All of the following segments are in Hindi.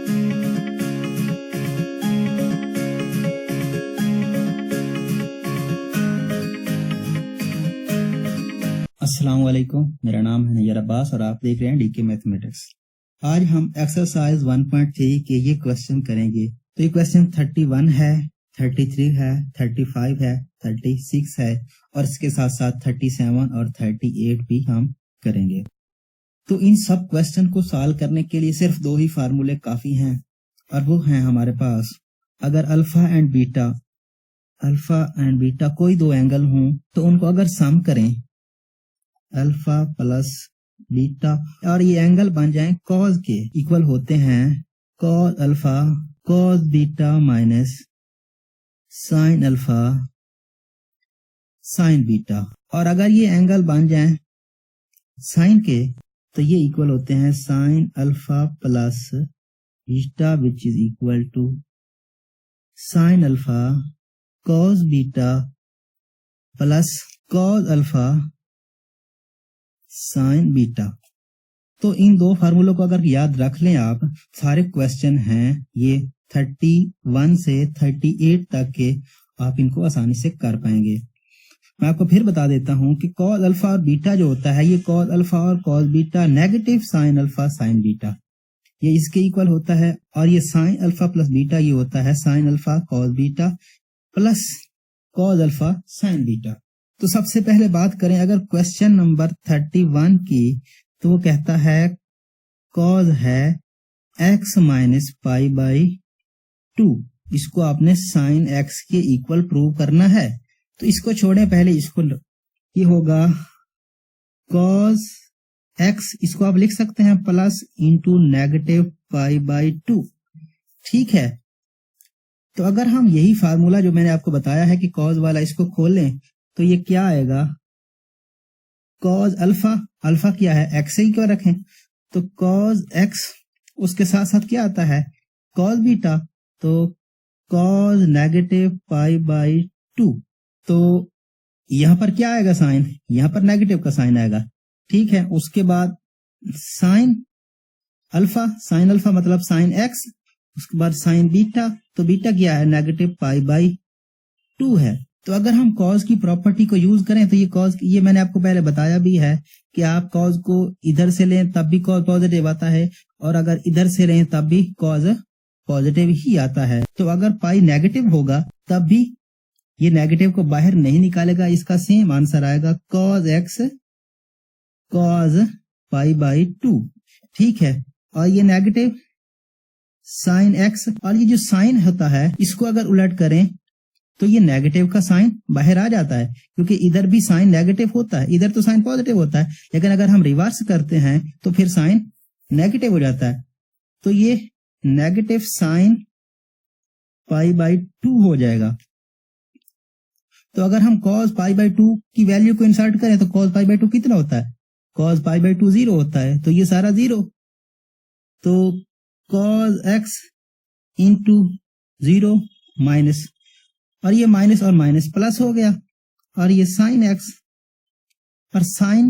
अस्सलाम वालेकुम, मेरा नाम है नैयर अब्बास और आप देख रहे हैं डीके मैथमेटिक्स। आज हम एक्सरसाइज 1.3 के ये क्वेश्चन करेंगे। तो ये क्वेश्चन 31 है, 33 है, 35 है, 36 है और इसके साथ साथ 37 और 38 भी हम करेंगे। तो इन सब क्वेश्चन को सॉल्व करने के लिए सिर्फ दो ही फार्मूले काफी हैं और वो हैं हमारे पास, अगर अल्फा एंड बीटा कोई दो एंगल हों तो उनको अगर सम करें अल्फा प्लस बीटा और ये एंगल बन जाएं कॉस के, इक्वल होते हैं cos alpha cos beta minus sine alpha sine beta. और अगर ये एंगल बन जाएं साइन के तो ये इक्वल होते हैं sine alpha plus beta which is equal to sine alpha cos beta plus cos alpha sine beta. तो इन दो फार्मूलों को अगर याद रख लें आप, सारे क्वेश्चन हैं ये 31 से 38 तक के, आप इनको आसानी से कर पाएंगे। मैं आपको फिर बता देता हूं कि कॉस अल्फा और बीटा जो होता है, ये कॉस अल्फा और cos beta negative sine alpha sine beta, ये इसके इक्वल होता है। और ये साइन अल्फा प्लस बीटा ये होता है sign alpha cos beta plus cos alpha sine beta. तो सबसे पहले बात करें अगर क्वेश्चन नंबर 31 की, तो वो कहता है कॉस है x माइनस पाई बाई 2, इसको आपने साइन x के इक्वल प्रूव करना है। तो इसको छोड़ें, पहले इसको, ये होगा कॉस x, इसको आप लिख सकते हैं plus into negative pi by 2, ठीक है। तो अगर हम यही फार्मूला जो मैंने आपको बताया है कि कॉस वाला, इसको खोलें तो ये क्या आएगा, कॉस अल्फा, अल्फा क्या है x से ही क्यों रखें, तो कॉस x, उसके साथ साथ क्या आता है कॉस बीटा, तो कॉस नेगेटिव पाई बाई 2। तो यहां पर क्या आएगा साइन, यहां पर नेगेटिव का साइन आएगा, ठीक है। उसके बाद साइन अल्फा मतलब साइन x, उसके बाद साइन बीटा, तो बीटा क्या है नेगेटिव पाई बाई 2 है। तो अगर हम कॉस की प्रॉपर्टी को यूज करें तो ये कॉस, ये मैंने आपको पहले बताया भी है कि आप कॉस को इधर से लें तब भी कॉस पॉजिटिव आता है और अगर इधर से लें तब भी कॉस पॉजिटिव ही आता है। तो अगर पाई नेगेटिव होगा तब भी ये नेगेटिव को बाहर नहीं निकालेगा, इसका सेम आंसर आएगा cos x cos pi by 2, ठीक है। और ये नेगेटिव साइन x, और ये जो साइन होता है इसको अगर उलट करें तो ये नेगेटिव का साइन बाहर आ जाता है, क्योंकि इधर भी साइन नेगेटिव होता है, इधर तो साइन पॉजिटिव होता है, लेकिन अगर हम रिवर्स करते हैं तो फिर साइन नेगेटिव हो जाता है। तो ये नेगेटिव साइन पाई बाई 2 हो जाएगा। तो अगर हम cos पाई बाई 2 की वैल्यू को इंसर्ट करें तो cos पाई बाई 2 कितना होता है, cos पाई बाई 2 0 होता है, तो ये सारा 0, तो cos x इंटू 0 माइनस, और ये माइनस और माइनस प्लस हो गया, और ये साइन x और साइन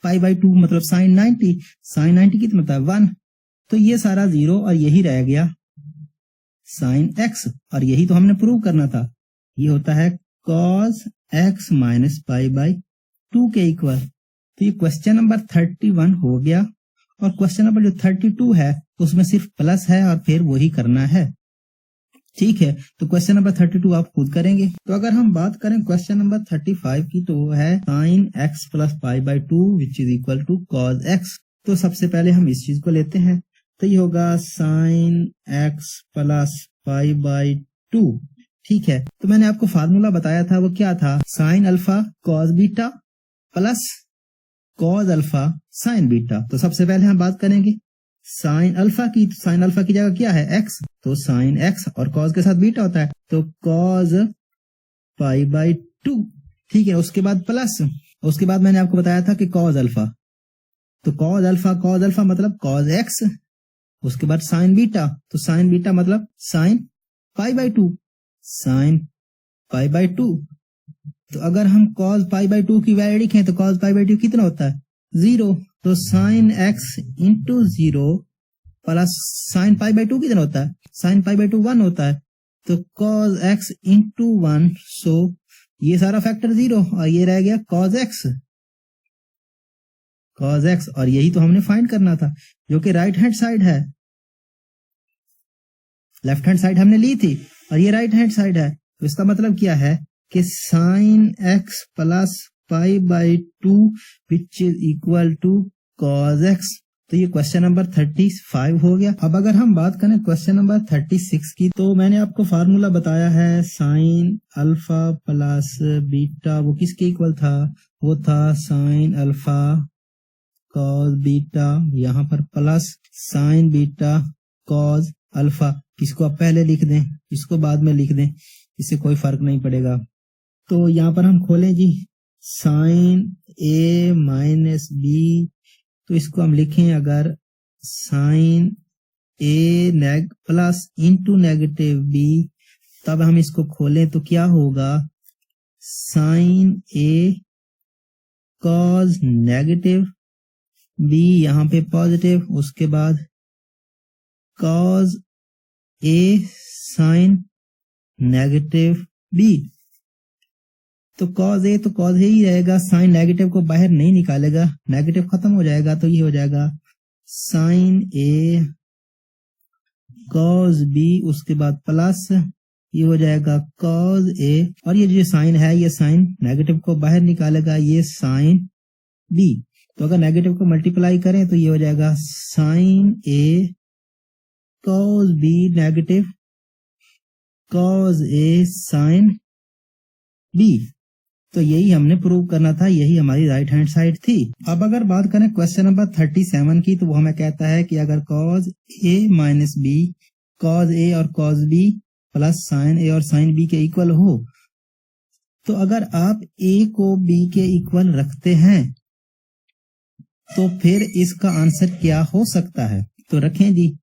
पाई बाई 2 मतलब साइन 90, साइन 90 कितना होता है 1, तो ये सारा 0 और यही रह गया साइन x, और यही तो हमने प्रूव करना था, ये होता है cos x minus pi by 2 के इक्वल। तो ये क्वेश्चन नंबर 31 हो गया। और क्वेश्चन नंबर जो 32 है उसमें सिर्फ प्लस है और फिर वही करना है, ठीक है। तो क्वेश्चन नंबर 32 आप खुद करेंगे। तो अगर हम बात करें क्वेश्चन नंबर 35 की, तो वो है sine x plus pi by 2 which is equal to cos x। तो सबसे पहले हम इस चीज को लेते हैं, तो ये होगा sine x plus pi by 2, ठीक है। तो मैंने आपको फार्मूला बताया था, वो क्या था, sign alpha cos beta plus cos alpha sine beta. तो सबसे पहले हम बात करेंगे साइन अल्फा की, तो साइन अल्फा की जगह क्या है x, तो साइन x और कॉस के साथ बीटा होता है, तो कॉस पाई बाई 2, ठीक है। उसके बाद प्लस, उसके बाद मैंने आपको बताया था कि कॉस अल्फा, तो कॉस अल्फा मतलब कॉस x, उसके बाद साइन बीटा, तो साइन बीटा मतलब sign pi by 2, sign pi by 2। तो अगर हम कॉस पाई बाई 2 की वैल्यू लिखें तो कॉस पाई बाई 2 कितना होता है 0, तो sine x into 0 plus sine pi by 2 कितना होता है, साइन पाई बाई 2 1 होता है, तो cos x इंटू 1, सो ये सारा फैक्टर 0 और ये रह गया cos x, और यही तो हमने फाइंड करना था जो कि राइट हैंड साइड है, लेफ्ट हैंड साइड हमने ली थी और ये राइट हैंड साइड है, तो इसका मतलब क्या है कि sine x plus pi by 2 which is equal to cos x। तो ये क्वेश्चन नंबर 35 हो गया। अब अगर हम बात करें क्वेश्चन नंबर 36 की, तो मैंने आपको फार्मूला बताया है साइन अल्फा प्लस बीटा, वो किसके इक्वल था, वो था साइन अल्फा कॉस बीटा, यहाँ पर plus sign beta cos alpha. इसको आप पहले लिख दें, इसको बाद में लिख दें, इससे कोई फर्क नहीं पड़ेगा। तो यहाँ पर हम खोलें जी साइन ए माइनस बी, तो इसको हम लिखें अगर साइन ए नेग प्लस इंटू नेगेटिव बी, तब हम इसको खोलें तो क्या होगा, साइन ए कॉस नेगेटिव बी, यहाँ पे पॉजिटिव, उसके बाद cos A sign negative B. तो कॉस ए तो कॉस ए ही रहेगा, साइन नेगेटिव को बाहर नहीं निकालेगा, नेगेटिव खत्म हो जाएगा, तो ये हो जाएगा साइन ए कॉस बी, उसके बाद प्लस ये हो जाएगा कॉस ए, और ये जो साइन है ये साइन नेगेटिव को बाहर निकालेगा, ये साइन बी। तो अगर नेगेटिव को मल्टीप्लाई करें तो ये हो जाएगा sign A cos B negative cos A sign B. तो यही हमने प्रूव करना था, यही हमारी राइट हैंड साइड थी। अब अगर बात करें क्वेश्चन नंबर 37 की, तो वो हमें कहता है कि अगर cos A minus B, cos A और कॉस बी प्लस साइन ए और साइन बी के इक्वल हो, तो अगर आप ए को बी के इक्वल रखते हैं तो फिर इसका आंसर क्या हो सकता है। तो रखें जी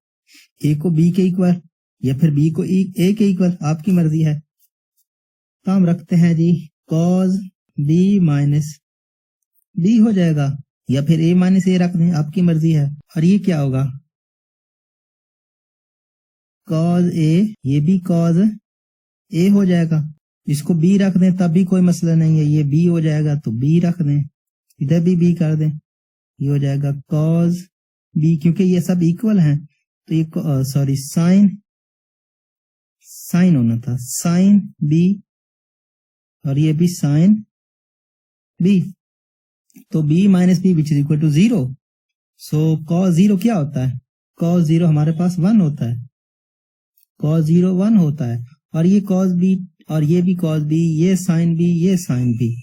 ए को बी के इक्वल या फिर बी को ए के इक्वल, आपकी मर्जी है। तो हम रखते हैं जी कॉस बी माइनस बी हो जाएगा, या फिर ए माइनस ए रख दें, आपकी मर्जी है। और ये क्या होगा, कॉस ए, ये भी कॉस ए हो जाएगा। इसको बी रख दें तब भी कोई मसला नहीं है, ये बी हो जाएगा तो बी रख दें, इधर भी बी कर दें, ये हो जाएगा कॉस बी, क्योंकि ये सब इक्वल हैं। तो ये सॉरी साइन होना था, साइन बी, और ये भी साइन बी। तो B minus B which is equal to 0। So cos 0 क्या होता है, कॉस 0 हमारे पास 1 होता है, कॉस 0 1 होता है, और ये कॉस बी और ये भी कॉस बी, ये साइन बी, ये साइन बी।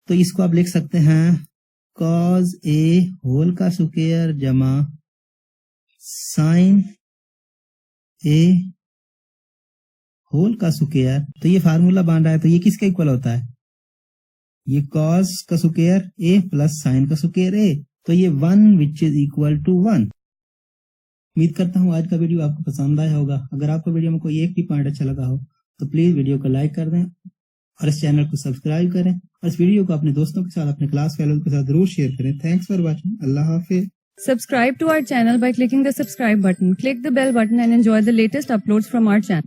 तो इसको आप लिख सकते हैं कॉस ए होल का स्क्वायर जमा साइन ए होल का स्क्वायर। तो ये फार्मूला बन रहा है, तो ये किसका इक्वल होता है, ये कॉस का स्क्वायर ए प्लस साइन का स्क्वायर ए। तो ये 1 विच इज इक्वल टू 1। उम्मीद करता हूँ आज का वीडियो आपको पसंद आया होगा। अगर आपको वीडियो में कोई एक भी पॉइंट अच्छा लगा हो तो प्लीज वीडियो को लाइक कर दें और इस चैनल को सब्सक्राइब करें, और इस वीडियो को अपने दोस्तों के साथ, अपने क्लास फेलोज के साथ जरूर शेयर करें। Thanks for watching. Allah Hafiz. Subscribe to our channel by clicking the subscribe button. Click the bell button and enjoy the latest uploads from our channel.